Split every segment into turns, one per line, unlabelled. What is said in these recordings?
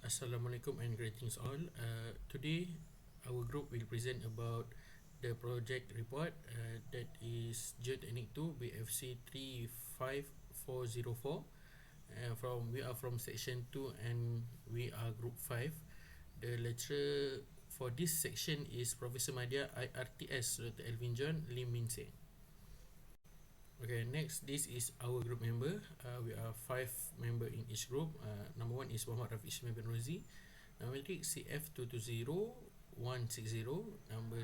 Assalamualaikum and greetings all. Today, our group will present about the project report that is Geotechnics 2 BFC34402. We are from section 2 and we are group 5. The lecturer for this section is Professor Madya IRTS Dr. Elvin John Lim Min Seng. Okay, next, this is our group member. We are 5 members in each group. Number 1 is Muhammad RaFiq bin ROZI. Number 3 CF220160. Number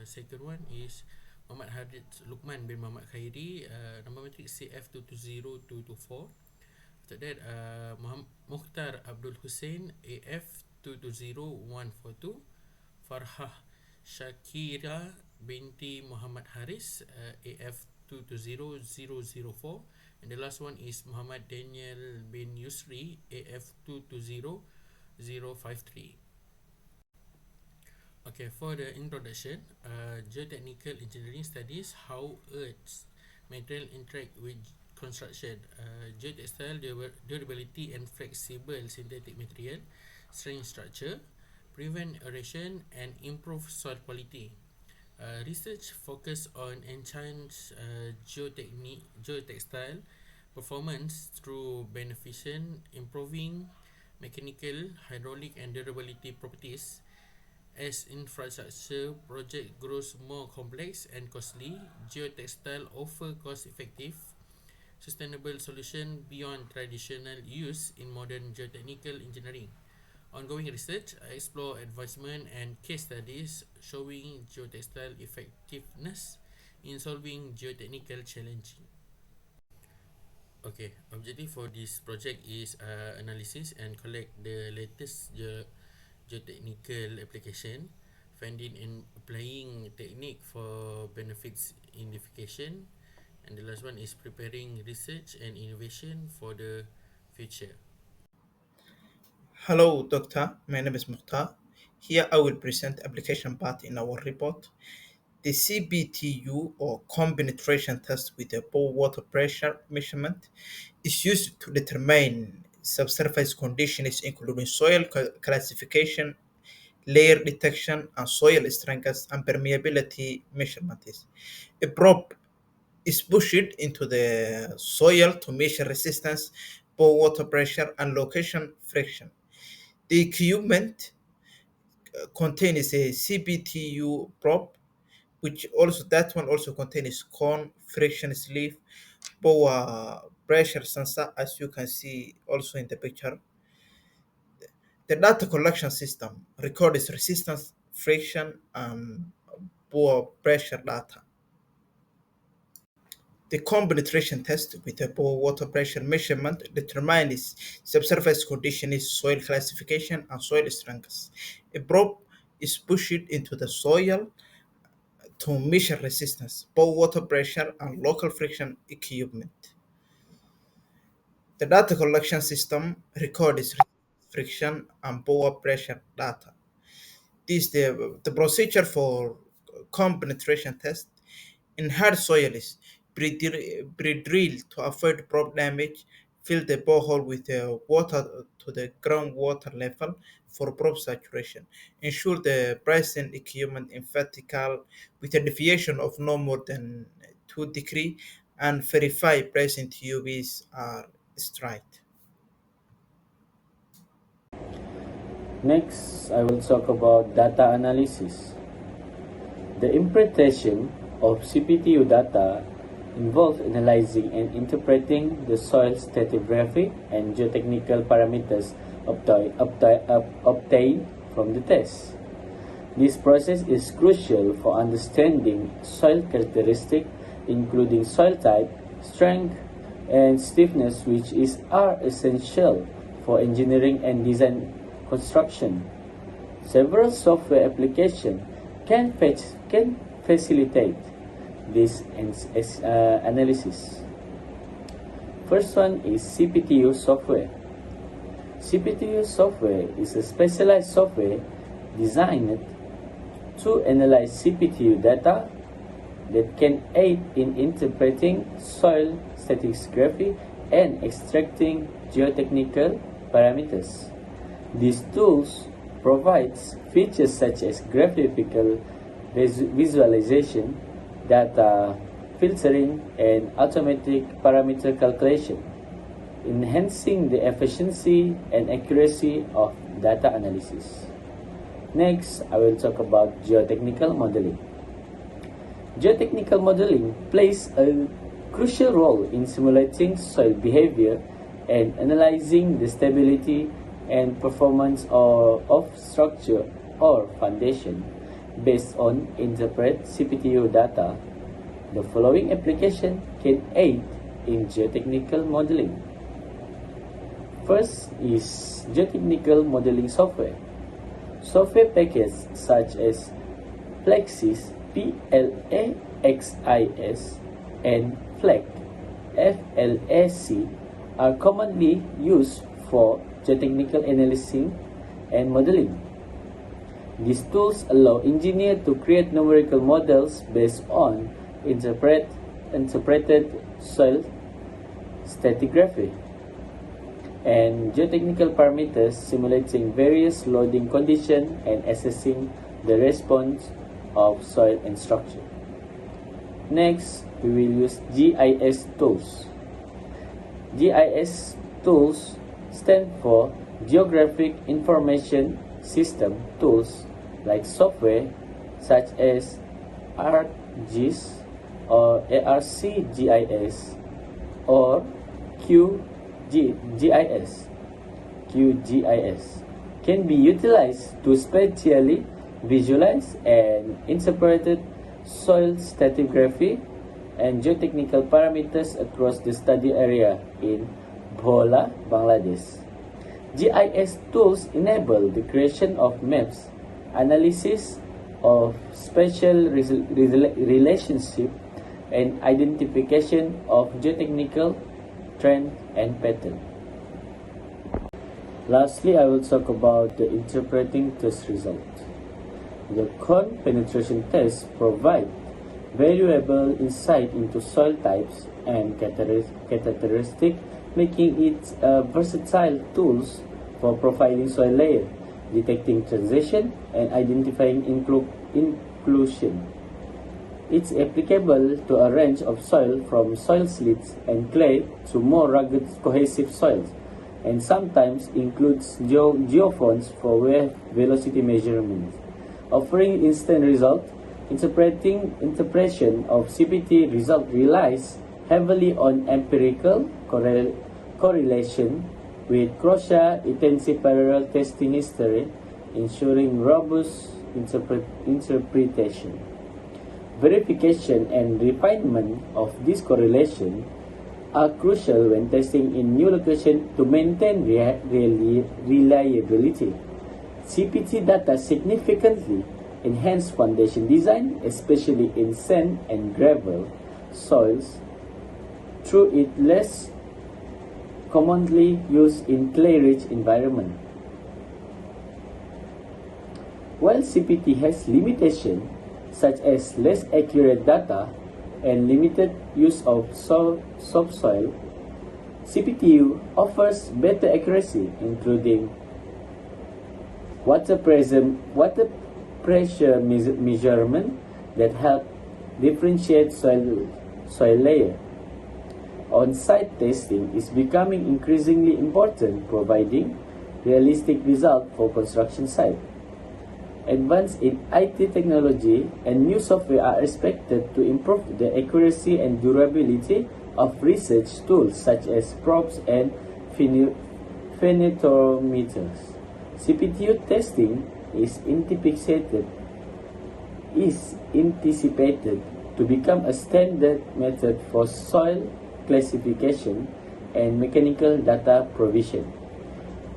second one is Muhammad HARITH LUKMAN bin Muhammad KHAIRI. Number 3 CF220224. After that, MUKHTAR Abdul HUSSEIN AF220142. FARHA SYAKIRA BINTI Muhammad HARITH AF 220004, and the last one is Muhammad ADNIEL bin YUSRI AF 220053. Okay, for the introduction, geotechnical engineering studies how Earth's material interact with construction. Geotextile durability and flexible synthetic material, strength structure, prevent erosion and improve soil quality. Research focus on enhance geotextile performance through beneficent improving mechanical, hydraulic and durability properties. As infrastructure project grows more complex and costly, geotextile offer cost-effective, sustainable solution beyond traditional use in modern geotechnical engineering. Ongoing research explore advancement and case studies showing geotextile effectiveness in solving geotechnical challenges. Okay, objective for this project is analysis and collect the latest geotechnical application, finding and applying technique for benefits identification, and the last one is preparing research and innovation for the future.
Hello, Doctor. My name is MUKHTAR. Here I will present the application part in our report. The CBTU or comb penetration test with a bore water pressure measurement is used to determine subsurface conditions including soil classification, layer detection, and soil strength and permeability measurements. A probe is pushed into the soil to measure resistance, bore water pressure, and location friction. The equipment contains a CBTU probe, which also that one also contains cone, friction sleeve, bore pressure sensor, as you can see also in the picture. The data collection system records resistance, friction, and bore pressure data. The comb penetration test with a bore water pressure measurement determines subsurface conditions, soil classification, and soil strength. A probe is pushed into the soil to measure resistance, bore water pressure, and local friction equipment. The data collection system records friction and bore pressure data. This is the procedure for comb penetration test. In hard soils, pre-drill to avoid probe damage, fill the borehole with water to the groundwater level for probe saturation. Ensure the present equipment in vertical with a deviation of no more than 2 degrees and verify present UVs are straight.
Next, I will talk about data analysis. The interpretation of CPTU data involves analyzing and interpreting the soil stratigraphic and geotechnical parameters obtained from the test. This process is crucial for understanding soil characteristics, including soil type, strength, and stiffness, which are essential for engineering and design construction. Several software applications can facilitate this analysis. First one is CPTU software. CPTU software is a specialized software designed to analyze CPTU data that can aid in interpreting soil stratigraphy and extracting geotechnical parameters. These tools provides features such as graphical visualization, data filtering, and automatic parameter calculation, enhancing the efficiency and accuracy of data analysis. Next, I will talk about geotechnical modeling. Geotechnical modeling plays a crucial role in simulating soil behavior and analyzing the stability and performance of structure or foundation based on interpret CPTU data. The following application can aid in geotechnical modeling. First is geotechnical modeling software. Software packages such as Plexis, PLAXIS, and FLAC, FLAC, are commonly used for geotechnical analysis and modeling. These tools allow engineers to create numerical models based on interpreted soil stratigraphy and geotechnical parameters, simulating various loading conditions and assessing the response of soil and structure. Next, we will use GIS tools. GIS tools stand for Geographic Information System tools, like software such as ArcGIS or ARCGIS or QGIS can be utilized to spatially visualize and interpret soil stratigraphy and geotechnical parameters across the study area in Bhola, Bangladesh. GIS tools enable the creation of maps, analysis of spatial relationship, and identification of geotechnical trend and pattern. Lastly, I will talk about the interpreting test result. The cone penetration test provide valuable insight into soil types and characteristics, making it a versatile tool for profiling soil layer, detecting transition, and identifying inclusion. It's applicable to a range of soil from soil slits and clay to more rugged cohesive soils, and sometimes includes geophones for wave velocity measurements. Offering instant result, interpretation of CPT result relies heavily on empirical correlation with cross-intensive parallel testing history, ensuring robust interpretation. Verification and refinement of this correlation are crucial when testing in new locations to maintain reliability. CPT data significantly enhance foundation design, especially in sand and gravel soils, through it less commonly used in clay-rich environment. While CPT has limitations such as less accurate data and limited use of subsoil, CPTU offers better accuracy, including water pressure measurement that help differentiate soil layer. On-site testing is becoming increasingly important, providing realistic results for construction site. Advances in IT technology and new software are expected to improve the accuracy and durability of research tools such as probes and phenetometers. CPTU testing is anticipated to become a standard method for soil classification and mechanical data provision.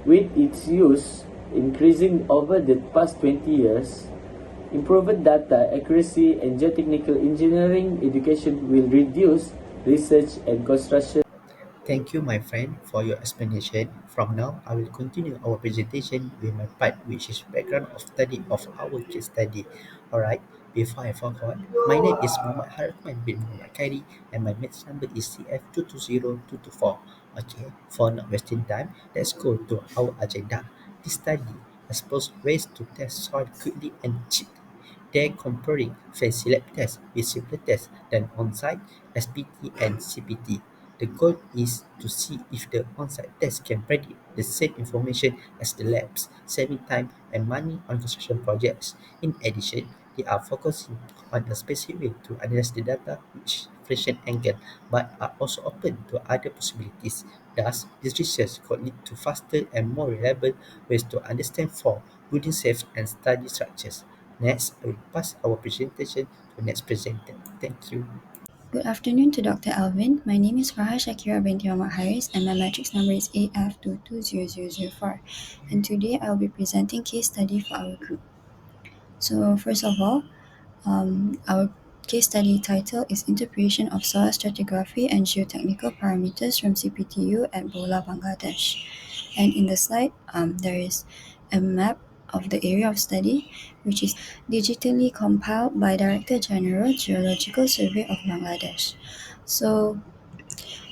With its use increasing over the past 20 years, improved data accuracy and geotechnical engineering education will reduce research and construction.
Thank you, my friend, for your explanation. From now, I will continue our presentation with my part, which is background of study of our case study. Alright, before I forget, my name is Muhammad Harithman bin Muhammad KHAIRI, and my match number is CF220224. Okay, for not wasting time, let's go to our agenda.
This study explores ways to test soil quickly and cheaply. They're comparing fancy lab tests with simpler tests done on-site, SPT and CPT. The goal is to see if the on-site test can predict the same information as the labs, saving time and money on construction projects. In addition, they are focusing on a specific way to analyze the data which friction angle, but are also open to other possibilities. Thus, this research could lead to faster and more reliable ways to understand for building shapes and study structures. Next, I will pass our presentation to the next presenter. Thank you.
Good afternoon to Dr. Alvin. My name is FARHA SYAKIRA binti HARITH and my matrix number is AF220004. And today I will be presenting case study for our group. So first of all, our case study title is Interpretation of Soil Stratigraphy and Geotechnical Parameters from CPTU at Bola, Bangladesh. And in the slide, there is a map of the area of study, which is digitally compiled by Director General Geological Survey of Bangladesh. So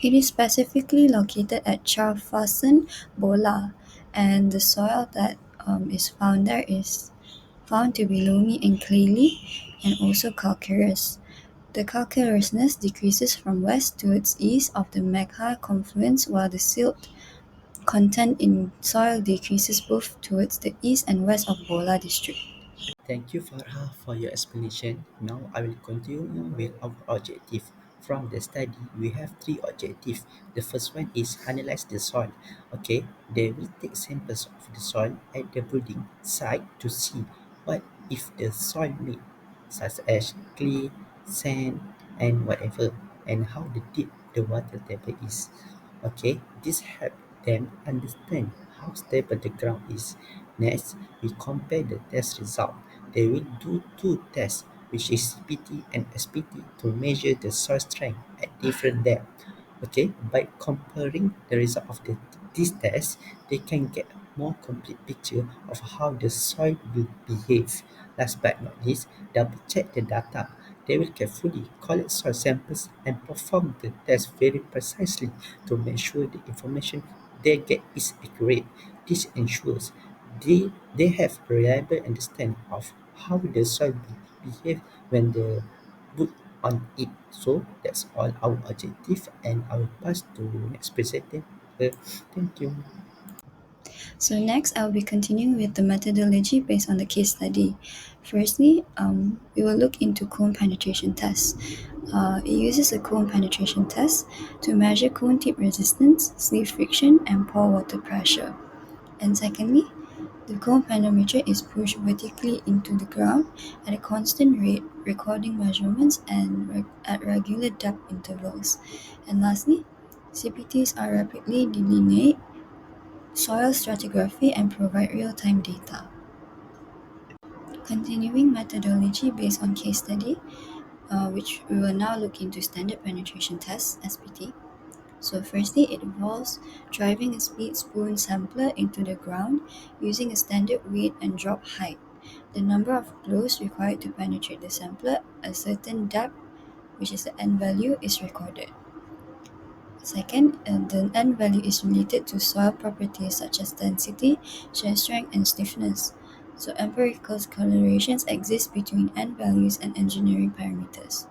it is specifically located at Charfasan, Bola, and the soil that is found there is found to be loamy and clayey and also calcareous. The calcareousness decreases from west towards east of the MUKHTAR confluence, while the silt content in soil decreases both towards the east and west of Bola district.
Thank you, Farha, for your explanation. Now I will continue with our objective. From the study, we have three objectives. The first one is analyze the soil. Okay, they will take samples of the soil at the building site to see what if the soil made, such as clay, sand, and whatever, and how the deep the water table is. Okay, this help them understand how stable the ground is. Next, we compare the test result. They will do two tests, which is CPT and SPT, to measure the soil strength at different depth. Okay, by comparing the result of these tests, they can get a more complete picture of how the soil will behave. Last but not least, double check the data. They will carefully collect soil samples and perform the test very precisely to make sure the information they get is accurate. This ensures they have a reliable understanding of how the soil will behave when they put on it. So that's all our objective, and I will pass to next presenter. Thank you.
So next, I will be continuing with the methodology based on the case study. Firstly, we will look into cone penetration tests. It uses a cone penetration test to measure cone tip resistance, sleeve friction, and pore water pressure. And secondly, the cone panometer is pushed vertically into the ground at a constant rate, recording measurements and at regular depth intervals. And lastly, CPTs are rapidly delineate soil stratigraphy and provide real-time data. Continuing methodology based on case study, which we will now look into standard penetration tests, SPT. So firstly, it involves driving a speed spoon sampler into the ground using a standard weight and drop height. The number of blows required to penetrate the sampler, a certain depth, which is the n value, is recorded. Second, the n value is related to soil properties such as density, shear strength, and stiffness. So empirical correlations exist between n values and engineering parameters.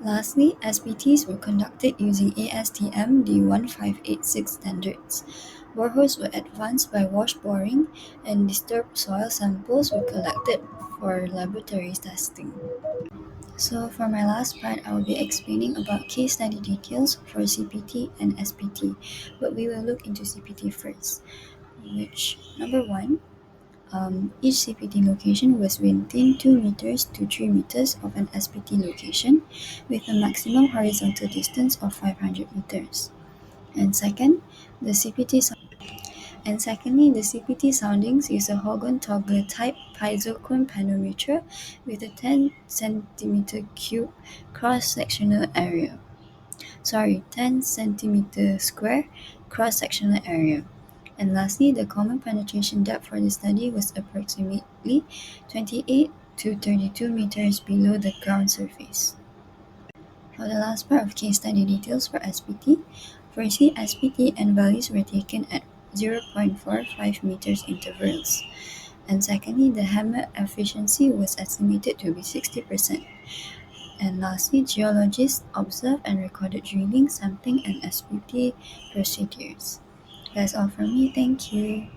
Lastly, SPTs were conducted using ASTM D1586 standards. Boreholes were advanced by wash boring, and disturbed soil samples were collected for laboratory testing. So for my last part, I will be explaining about case study details for CPT and SPT, but we will look into CPT first, which number one, each CPT location was within 2 meters to 3 meters of an SPT location with a maximum horizontal distance of 500 meters. And second, the CPT and secondly, the CPT soundings use a Hogan Toggle type piezo-cone panometer with a 10 centimeter cube cross-sectional area. 10 centimeter square cross-sectional area. And lastly, the common penetration depth for the study was approximately 28 to 32 meters below the ground surface. For the last part of case study details for SPT, firstly, SPT and values were taken at 0.45 meters intervals. And secondly, the hammer efficiency was estimated to be 60%. And lastly, geologists observed and recorded drilling, sampling, and SPT procedures. That's all from me. Thank you.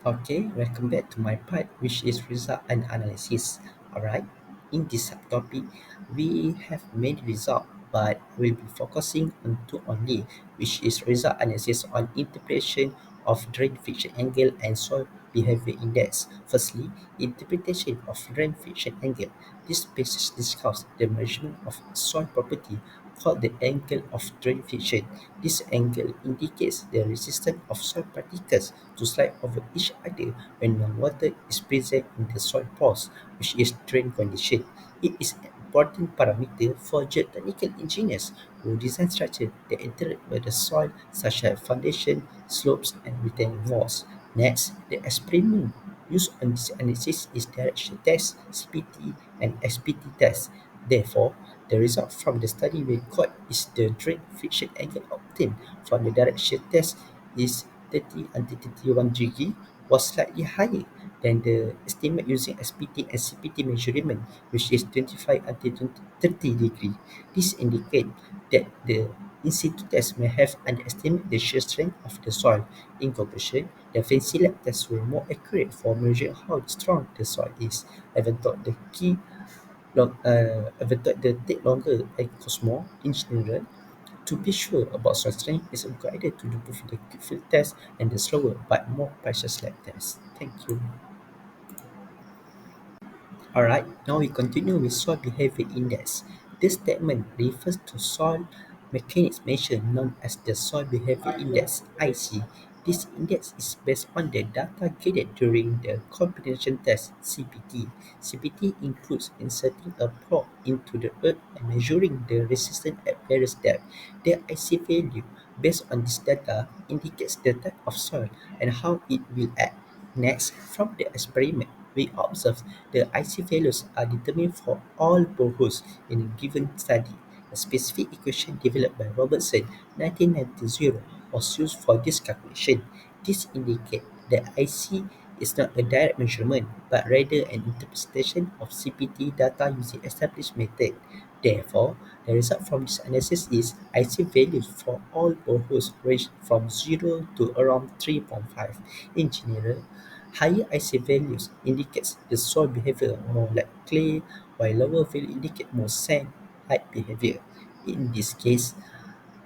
Okay, welcome back to my part, which is result and analysis. Alright, in this subtopic, we have many result, but we'll be focusing on two only, which is result analysis on interpretation of drain friction angle and soil behavior index. Firstly, interpretation of drain friction angle. This basis discusses the measurement of soil property called the angle of drain friction. This angle indicates the resistance of soil particles to slide over each other when no water is present in the soil pores, which is drain condition. It is an important parameter for geotechnical engineers who design structures that interact with the soil, such as foundation, slopes, and retaining walls. Next, the experiment used on this analysis is direction test, CPT, and SPT test. Therefore, the result from the study record is the drain friction angle obtained from the direction test is 30 until 31 degree was slightly higher than the estimate using SPT and CPT measurement, which is 25 until 30 degree. This indicates that the in situ test may have underestimated the shear strength of the soil. In conclusion, the fancy lab tests were more accurate for measuring how strong the soil is, even though the key even though they take longer and cost more. In general, to be sure about soil strength, it's a good idea to do both the quick field test and the slower but more precious lab test. Thank you. Alright, now we continue with soil behavior index. This statement refers to soil mechanics measure known as the soil behavior index (IC). This index is based on the data gathered during the combination test (CBT). CBT includes inserting a probe into the earth and measuring the resistance at various depths. The IC value based on this data indicates the type of soil and how it will act. Next, from the experiment, we observe the IC values are determined for all boreholes in a given study. A specific equation developed by Robertson 1990 was used for this calculation. This indicates that IC is not a direct measurement, but rather an interpretation of CPT data using established method. Therefore, the result from this analysis is IC values for all boreholes range from 0 to around 3.5. In general, higher IC values indicates the soil behavior more like clay, while lower value indicate more sand-like behavior. In this case,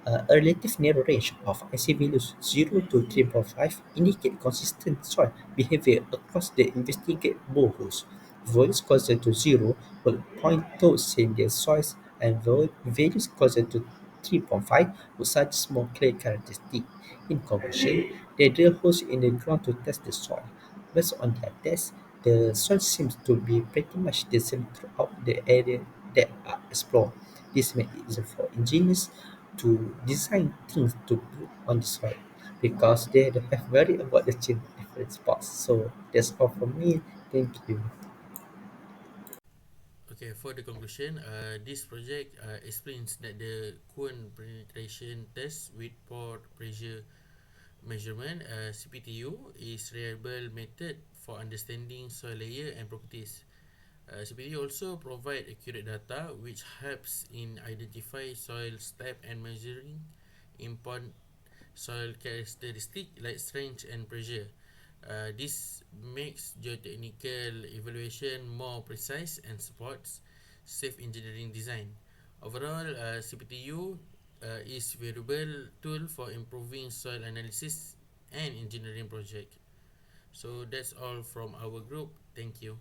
a relative narrow range of IC values 0 to 3.5 indicate consistent soil behavior across the investigated boreholes. Values closer to 0 will point towards sandier soils, and values closer to 3.5 would suggest more clay characteristics. In conclusion, they drill holes in the ground to test the soil. Based on their tests, the soil seems to be pretty much the same throughout the area that are explored. This makes it easier for engineers to design things to put on the soil because they don't have worry about the change different spots. So that's all from me. Thank you.
Okay, for the conclusion, this project explains that the cone penetration test with pore pressure measurement (CPTU) is reliable method for understanding soil layer and properties. CPTU also provide accurate data which helps in identify soil type and measuring important soil characteristic like strength and pressure. This makes geotechnical evaluation more precise and supports safe engineering design. Overall, CPTU is valuable tool for improving soil analysis and engineering project. So that's all from our group. Thank you.